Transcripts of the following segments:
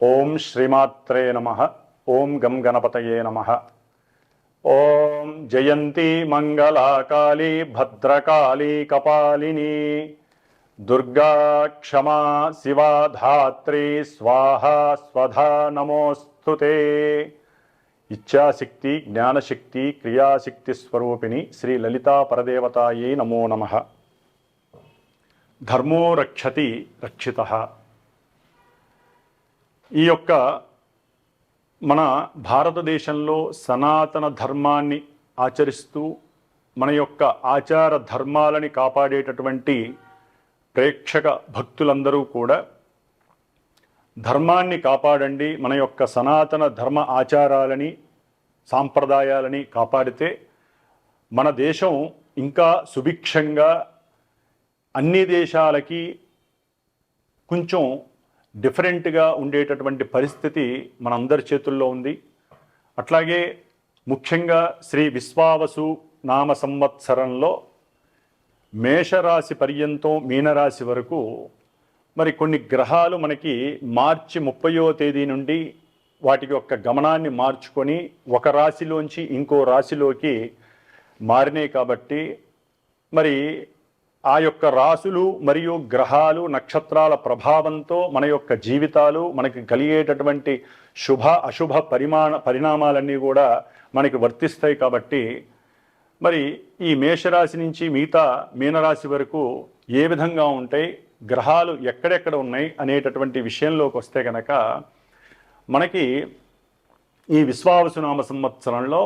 ఓం శ్రీమాత్రే నమః. ఓం గం గణపతయే నమః. ఓం జయంతి మంగళాకాళీ భద్రకాళీ కపాలిని దుర్గా క్షమా శివా ధాత్రి స్వాహా స్వధా నమోస్తుతే. ఇచ్ఛాశక్తి, జ్ఞానశక్తి, క్రియాశక్తి స్వరూపిణి శ్రీ లలితా పరదేవతాయై నమో నమః. ధర్మో రక్షతి రక్షితః. ఈ యొక్క మన భారతదేశంలో సనాతన ధర్మాన్ని ఆచరిస్తూ మన యొక్క ఆచార ధర్మాలని కాపాడేటటువంటి ప్రేక్షక భక్తులందరూ కూడా ధర్మాన్ని కాపాడండి, మన యొక్క సనాతన ధర్మ ఆచారాలని సాంప్రదాయాలని కాపాడితే మన దేశం ఇంకా సుభిక్షంగా అన్ని దేశాలకి కొంచెం డిఫరెంట్గా ఉండేటటువంటి పరిస్థితి మనందరి చేతుల్లో ఉంది. అట్లాగే ముఖ్యంగా శ్రీ విశ్వావసు నామ సంవత్సరంలో మేషరాశి పర్యంతం మీనరాశి వరకు మరి కొన్ని గ్రహాలు మనకి మార్చి 30వ తేదీ నుండి వాటికి యొక్క గమనాన్ని మార్చుకొని ఒక రాశిలోంచి ఇంకో రాశిలోకి మారినాయి. కాబట్టి మరి ఆ యొక్క రాసులు మరియు గ్రహాలు నక్షత్రాల ప్రభావంతో మన యొక్క జీవితాలు మనకి కలిగేటటువంటి శుభ అశుభ పరిణామాలన్నీ కూడా మనకి వర్తిస్తాయి. కాబట్టి మరి ఈ మేషరాశి నుంచి మిగతా మీనరాశి వరకు ఏ విధంగా ఉంటాయి, గ్రహాలు ఎక్కడెక్కడ ఉన్నాయి అనేటటువంటి విషయంలోకి వస్తే కనుక మనకి ఈ విశ్వావసునామ సంవత్సరంలో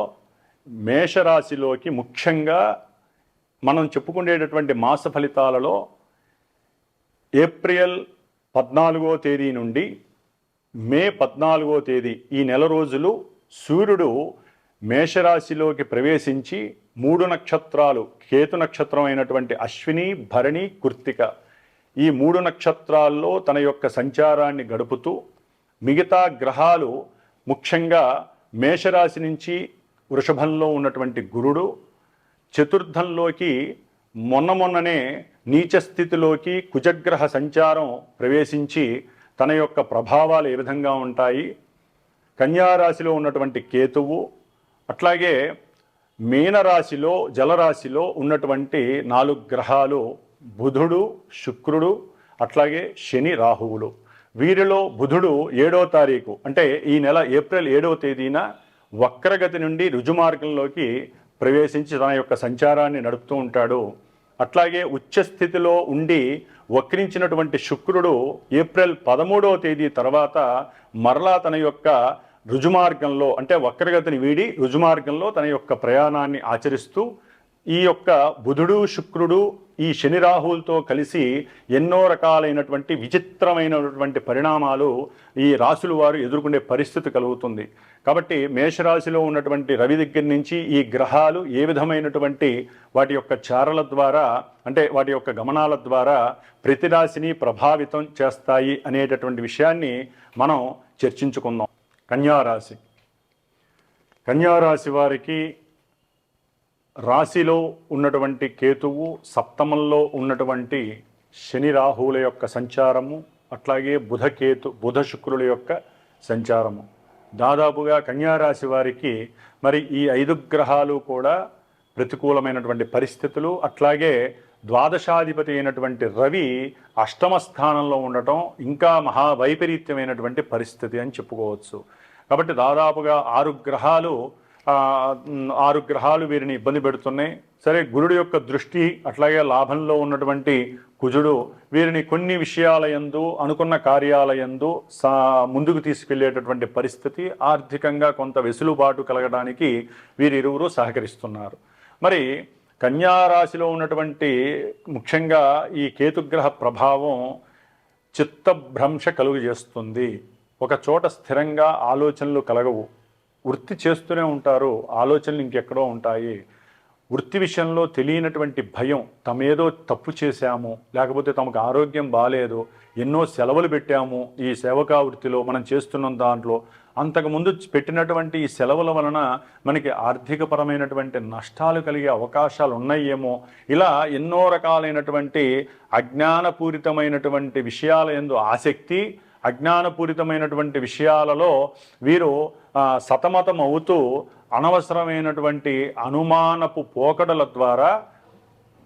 మేషరాశిలోకి ముఖ్యంగా మనం చెప్పుకునేటటువంటి మాస ఫలితాలలో ఏప్రిల్ 14వ తేదీ నుండి మే 14వ తేదీ ఈ నెల రోజులు సూర్యుడు మేషరాశిలోకి ప్రవేశించి 3 నక్షత్రాలు, కేతు నక్షత్రం అయినటువంటి అశ్విని, భరణి, కృత్తిక ఈ 3 నక్షత్రాల్లో తన యొక్క సంచారాన్ని గడుపుతూ మిగతా గ్రహాలు ముఖ్యంగా మేషరాశి నుంచి వృషభంలో ఉన్నటువంటి గురుడు చతుర్థంలోకి మొన్ననే నీచ స్థితిలోకి కుజగ్రహ సంచారం ప్రవేశించి తన యొక్క ప్రభావాలు ఏ విధంగా ఉంటాయి, కన్యారాశిలో ఉన్నటువంటి కేతువు, అట్లాగే మీనరాశిలో జలరాశిలో ఉన్నటువంటి 4 గ్రహాలు బుధుడు, శుక్రుడు, అట్లాగే శని, రాహువులు. వీరిలో బుధుడు 7వ తారీఖు అంటే ఈ నెల ఏప్రిల్ 7వ తేదీన వక్రగతి నుండి రుజుమార్గంలోకి ప్రవేశించి తన యొక్క సంచారాన్ని నడుపుతూ ఉంటాడు. అట్లాగే ఉచ్చస్థితిలో ఉండి వక్రించినటువంటి శుక్రుడు ఏప్రిల్ 13వ తేదీ తర్వాత మరలా తన యొక్క రుజుమార్గంలో అంటే వక్రగతిని వీడి రుజుమార్గంలో తన యొక్క ప్రయాణాన్ని ఆచరిస్తూ ఈ యొక్క బుధుడు, శుక్రుడు ఈ శని రాహువులతో కలిసి ఎన్నో రకాలైనటువంటి విచిత్రమైనటువంటి పరిణామాలు ఈ రాశుల వారు ఎదుర్కొనే పరిస్థితి కలుగుతుంది. కాబట్టి మేషరాశిలో ఉన్నటువంటి రవి దగ్గర నుంచి ఈ గ్రహాలు ఏ విధమైనటువంటి వాటి యొక్క చారల ద్వారా అంటే వాటి యొక్క గమనాల ద్వారా ప్రతి రాశిని ప్రభావితం చేస్తాయి అనేటటువంటి విషయాన్ని మనం చర్చించుకుందాం. కన్యారాశి. కన్యారాశి వారికి రాశిలో ఉన్నటువంటి కేతువు, సప్తమంలో ఉన్నటువంటి శని రాహువుల యొక్క సంచారము, అట్లాగే బుధ శుక్రుల యొక్క సంచారము, దాదాపుగా కన్యారాశి వారికి మరి ఈ 5 గ్రహాలు కూడా ప్రతికూలమైనటువంటి పరిస్థితులు. అట్లాగే ద్వాదశాధిపతి అయినటువంటి రవి అష్టమ స్థానంలో ఉండటం ఇంకా మహావైపరీత్యమైనటువంటి పరిస్థితి అని చెప్పుకోవచ్చు. కాబట్టి దాదాపుగా 6 గ్రహాలు వీరిని ఇబ్బంది పెడుతున్నాయి. సరే, గురుడు యొక్క దృష్టి అట్లాగే లాభంలో ఉన్నటువంటి కుజుడు వీరిని కొన్ని విషయాల యందు అనుకున్న కార్యాల యందు ముందుకు తీసుకెళ్లేటటువంటి పరిస్థితి, ఆర్థికంగా కొంత వెసులుబాటు కలగడానికి వీరిరువురు సహకరిస్తున్నారు. మరి కన్యారాశిలో ఉన్నటువంటి ముఖ్యంగా ఈ కేతుగ్రహ ప్రభావం చిత్తభ్రంశ కలుగు చేస్తుంది. ఒక చోట స్థిరంగా ఆలోచనలు కలగవు. వృత్తి చేస్తూనే ఉంటారు, ఆలోచనలు ఇంకెక్కడో ఉంటాయి. వృత్తి విషయంలో తెలియనటువంటి భయం, తమేదో తప్పు చేశాము, లేకపోతే తమకు ఆరోగ్యం బాగాలేదు, ఎన్నో సెలవులు పెట్టాము ఈ సేవకా వృత్తిలో మనం చేస్తున్న దాంట్లో, అంతకుముందు పెట్టినటువంటి ఈ సెలవుల వలన మనకి ఆర్థికపరమైనటువంటి నష్టాలు కలిగే అవకాశాలు ఉన్నాయేమో, ఇలా ఎన్నో రకాలైనటువంటి అజ్ఞానపూరితమైనటువంటి విషయాల యందు ఆసక్తి, అజ్ఞానపూరితమైనటువంటి విషయాలలో వీరు సతమతం అవుతూ అనవసరమైనటువంటి అనుమానపు పోకడల ద్వారా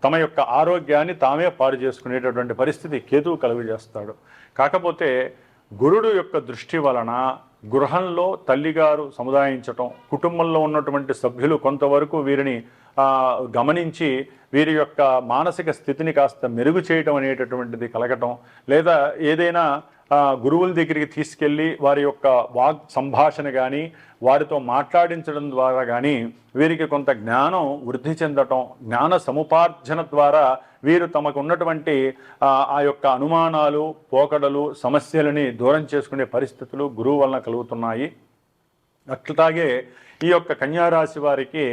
తమ యొక్క ఆరోగ్యాన్ని తామే పాడు చేసుకునేటటువంటి పరిస్థితి కేతువు కలుగజేస్తాడు. కాకపోతే గురుడు యొక్క దృష్టి వలన గృహంలో తల్లిగారు సముదాయించటం, కుటుంబంలో ఉన్నటువంటి సభ్యులు కొంతవరకు వీరిని గమనించి వీరి యొక్క మానసిక స్థితిని కాస్త మెరుగు చేయటం అనేటటువంటిది కలగటం, లేదా ఏదైనా గురువుల దగ్గరికి తీసుకెళ్ళి వారి యొక్క వాగ్ సంభాషణ కానీ వారితో మాట్లాడించడం ద్వారా కానీ వీరికి కొంత జ్ఞానం వృద్ధి చెందటం, జ్ఞాన సముపార్జన ద్వారా వీరు తమకు ఉన్నటువంటి ఆ యొక్క అనుమానాలు, పోకడలు, సమస్యలని దూరం చేసుకునే పరిస్థితులు గురువు వలన కలుగుతున్నాయి. అట్లాగే ఈ యొక్క కన్యారాశి వారికి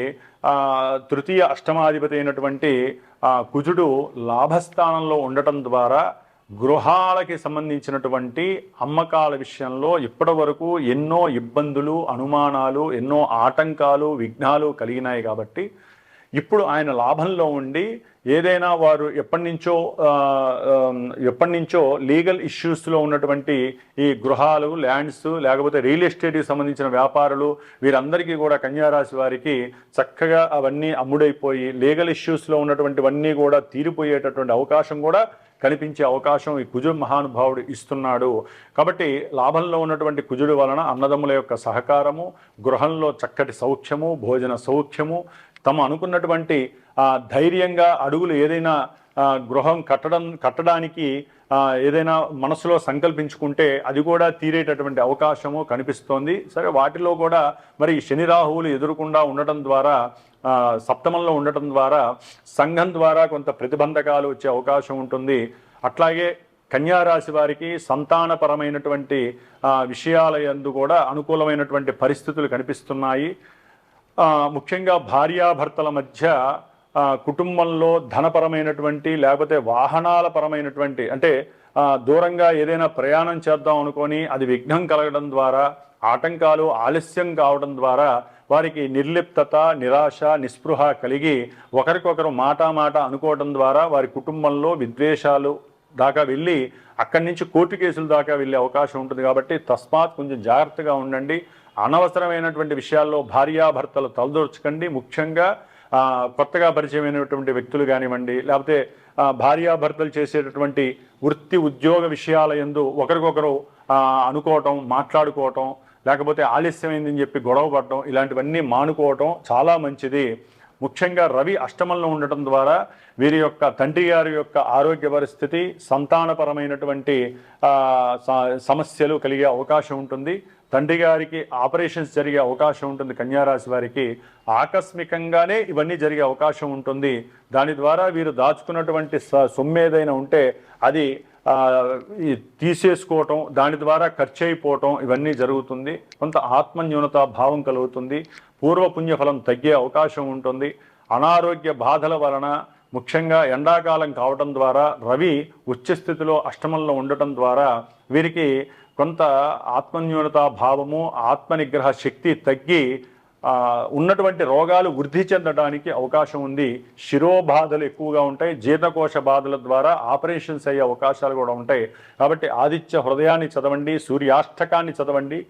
తృతీయ అష్టమాధిపతి అయినటువంటి కుజుడు లాభస్థానంలో ఉండటం ద్వారా గృహాలకి సంబంధించినటువంటి అమ్మకాల విషయంలో ఇప్పటి వరకు ఎన్నో ఇబ్బందులు, అనుమానాలు, ఎన్నో ఆటంకాలు, విఘ్నాలు కలిగినాయి. కాబట్టి ఇప్పుడు ఆయన లాభంలో ఉండి ఏదైనా వారు ఎప్పటి నుంచో లీగల్ ఇష్యూస్లో ఉన్నటువంటి ఈ గృహాలు, ల్యాండ్స్, లేకపోతే రియల్ ఎస్టేట్కి సంబంధించిన వ్యాపారులు వీరందరికీ కూడా కన్యారాశి వారికి చక్కగా అవన్నీ అమ్ముడైపోయి లీగల్ ఇష్యూస్లో ఉన్నటువంటివన్నీ కూడా తీరిపోయేటటువంటి అవకాశం కూడా కనిపించే అవకాశం ఈ కుజుడు మహానుభావుడు ఇస్తున్నాడు. కాబట్టి లాభంలో ఉన్నటువంటి కుజుడు వలన అన్నదమ్ముల యొక్క సహకారము, గృహంలో చక్కటి సౌఖ్యము, భోజన సౌఖ్యము, తమ అనుకున్నటువంటి ధైర్యంగా అడుగులు ఏదైనా గృహం కట్టడానికి ఏదైనా మనసులో సంకల్పించుకుంటే అది కూడా తీరేటటువంటి అవకాశము కనిపిస్తోంది. సరే, వాటిలో కూడా మరి శని రాహువులు ఎదురకుండా ఉండటం ద్వారా, సప్తమంలో ఉండటం ద్వారా సంఘం ద్వారా కొంత ప్రతిబంధకాలు వచ్చే అవకాశం ఉంటుంది. అట్లాగే కన్యారాశి వారికి సంతానపరమైనటువంటి విషయాల యందు కూడా అనుకూలమైనటువంటి పరిస్థితులు కనిపిస్తున్నాయి. ముఖ్యంగా భార్యాభర్తల మధ్య కుటుంబంలో ధనపరమైనటువంటి లేకపోతే వాహనాల పరమైనటువంటి, అంటే దూరంగా ఏదైనా ప్రయాణం చేద్దాం అనుకొని అది విఘ్నం కలగడం ద్వారా, ఆటంకాలు ఆలస్యం కావడం ద్వారా వారికి నిర్లిప్తత, నిరాశ, నిస్పృహ కలిగి ఒకరికొకరు మాట అనుకోవడం ద్వారా వారి కుటుంబంలో విద్వేషాలు దాకా వెళ్ళి అక్కడి నుంచి కోర్టు కేసుల దాకా వెళ్ళే అవకాశం ఉంటుంది. కాబట్టి తస్మాత్ కొంచెం జాగ్రత్తగా ఉండండి. అనవసరమైనటువంటి విషయాల్లో భార్యాభర్తలు తలదూర్చకండి. ముఖ్యంగా కొత్తగా పరిచయమైనటువంటి వ్యక్తులు కానివ్వండి, లేకపోతే భార్యాభర్తలు చేసేటటువంటి వృత్తి ఉద్యోగ విషయాల యందు ఒకరికొకరు అనుకోవటం, మాట్లాడుకోవటం, లేకపోతే ఆలస్యమైందని చెప్పి గొడవ పడటం, ఇలాంటివన్నీ మానుకోవటం చాలా మంచిది. ముఖ్యంగా రవి అష్టమంలో ఉండటం ద్వారా వీరి యొక్క తండ్రి గారి యొక్క ఆరోగ్య పరిస్థితి, సంతానపరమైనటువంటి సమస్యలు కలిగే అవకాశం ఉంటుంది. తండ్రి గారికి ఆపరేషన్స్ జరిగే అవకాశం ఉంటుంది. కన్యారాశి వారికి ఆకస్మికంగానే ఇవన్నీ జరిగే అవకాశం ఉంటుంది. దాని ద్వారా వీరు దాచుకున్నటువంటి సొమ్మేదైనా ఉంటే అది తీసేసుకోవటం, దాని ద్వారా ఖర్చు అయిపోవటం ఇవన్నీ జరుగుతుంది. కొంత ఆత్మన్యూనత భావం కలుగుతుంది. పూర్వపుణ్యఫలం తగ్గే అవకాశం ఉంటుంది. అనారోగ్య బాధల వలన, ముఖ్యంగా ఎండాకాలం కావటం ద్వారా, రవి ఉచ్చస్థితిలో అష్టమంలో ఉండటం ద్వారా వీరికి కొంత ఆత్మన్యూనత భావము, ఆత్మనిగ్రహ శక్తి తగ్గి ఉన్నటువంటి రోగాలు వృద్ధి చెందడానికి అవకాశం ఉంది. శిరోబాధలు ఎక్కువగా ఉంటాయి. జీర్ణకోశ బాధల ద్వారా ఆపరేషన్స్ అయ్యే అవకాశాలు కూడా ఉంటాయి. కాబట్టి ఆదిత్య హృదయాన్ని చదవండి, సూర్యాష్టకాన్ని చదవండి.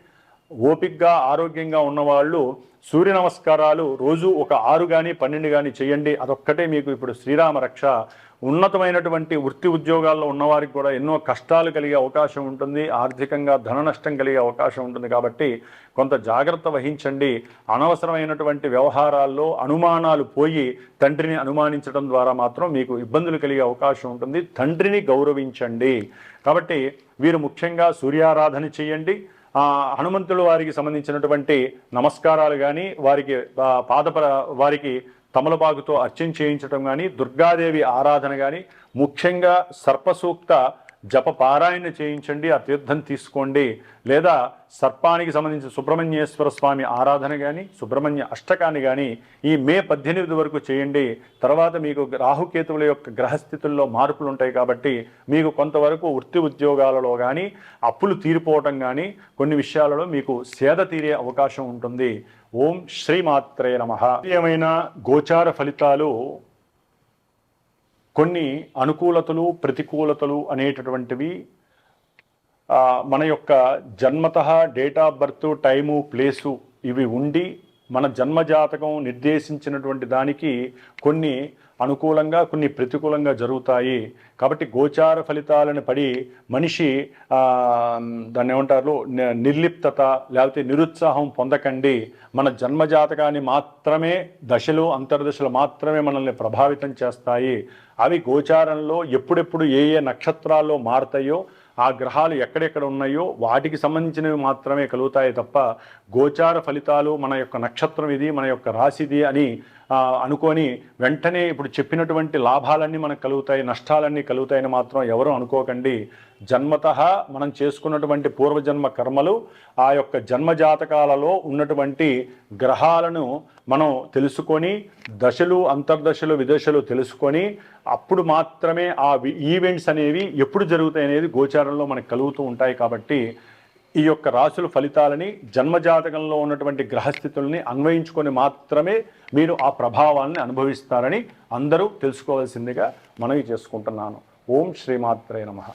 ఓపికగా ఆరోగ్యంగా ఉన్నవాళ్ళు సూర్య నమస్కారాలు రోజు ఒక 6 కానీ 12 కానీ చేయండి. అదొక్కటే మీకు ఇప్పుడు శ్రీరామ రక్ష. ఉన్నతమైనటువంటి వృత్తి ఉద్యోగాల్లో ఉన్నవారికి కూడా ఎన్నో కష్టాలు కలిగే అవకాశం ఉంటుంది. ఆర్థికంగా ధన నష్టం కలిగే అవకాశం ఉంటుంది. కాబట్టి కొంత జాగ్రత్త వహించండి. అనవసరమైనటువంటి వ్యవహారాల్లో అనుమానాలు పోయి తండ్రిని అనుమానించడం ద్వారా మాత్రం మీకు ఇబ్బందులు కలిగే అవకాశం ఉంటుంది. తండ్రిని గౌరవించండి. కాబట్టి వీరు ముఖ్యంగా సూర్యారాధన చేయండి. హనుమంతుడు వారికి సంబంధించినటువంటి నమస్కారాలు కానీ, వారికి తమలపాకుతో అర్చన చేయించడం కానీ, దుర్గాదేవి ఆరాధన కానీ, ముఖ్యంగా సర్పసూక్త జప పారాయణ చేయించండి. ఆ తీర్థం తీసుకోండి. లేదా సర్పానికి సంబంధించిన సుబ్రహ్మణ్యేశ్వర స్వామి ఆరాధన కానీ, సుబ్రహ్మణ్య అష్టకాన్ని కానీ ఈ మే 18 వరకు చేయండి. తర్వాత మీకు రాహుకేతువుల యొక్క గ్రహస్థితుల్లో మార్పులు ఉంటాయి. కాబట్టి మీకు కొంతవరకు వృత్తి ఉద్యోగాలలో కానీ, అప్పులు తీరిపోవటం కానీ, కొన్ని విషయాలలో మీకు సేద తీరే అవకాశం ఉంటుంది. ఓం శ్రీమాత్రే నమః. ఏమైనా గోచార ఫలితాలు కొన్ని అనుకూలతలు, ప్రతికూలతలు అనేటటువంటివి మన యొక్క జన్మతః date of birth, time, place ఇవి ఉండి మన జన్మజాతకం నిర్దేశించినటువంటి దానికి కొన్ని అనుకూలంగా కొన్ని ప్రతికూలంగా జరుగుతాయి. కాబట్టి గోచార ఫలితాలను పడి మనిషి దాన్ని ఏమంటారు నిర్లిప్తత లేకపోతే నిరుత్సాహం పొందకండి. మన జన్మజాతకాన్ని మాత్రమే దశలు అంతర్దశలు మాత్రమే మనల్ని ప్రభావితం చేస్తాయి. అవి గోచారంలో ఎప్పుడెప్పుడు ఏ ఏ నక్షత్రాల్లో మారతాయో ఆ గ్రహాలు ఎక్కడెక్కడ ఉన్నాయో వాటికి సంబంధించినవి మాత్రమే కలుగుతాయి తప్ప గోచార ఫలితాలు మన యొక్క నక్షత్రం ఇది, మన యొక్క రాశిది అని అనుకొని వెంటనే ఇప్పుడు చెప్పినటువంటి లాభాలన్నీ మనకు కలుగుతాయి, నష్టాలన్నీ కలుగుతాయని మాత్రం ఎవరు అనుకోకండి. జన్మతః మనం చేసుకున్నటువంటి పూర్వజన్మ కర్మలు ఆ యొక్క జన్మజాతకాలలో ఉన్నటువంటి గ్రహాలను మనం తెలుసుకొని దశలు అంతర్దశలు విదశలు తెలుసుకొని అప్పుడు మాత్రమే ఆ ఈవెంట్స్ అనేవి ఎప్పుడు జరుగుతాయి అనేది గోచారంలో మనకు కలుగుతూ ఉంటాయి. కాబట్టి ఈ యొక్క రాశుల ఫలితాలని జన్మజాతకంలో ఉన్నటువంటి గ్రహస్థితుల్ని అన్వయించుకొని మాత్రమే మీరు ఆ ప్రభావాన్ని అనుభవిస్తారని అందరూ తెలుసుకోవాల్సిందిగా మనవి చేసుకుంటున్నాను. ఓం శ్రీమాత్రే నమః.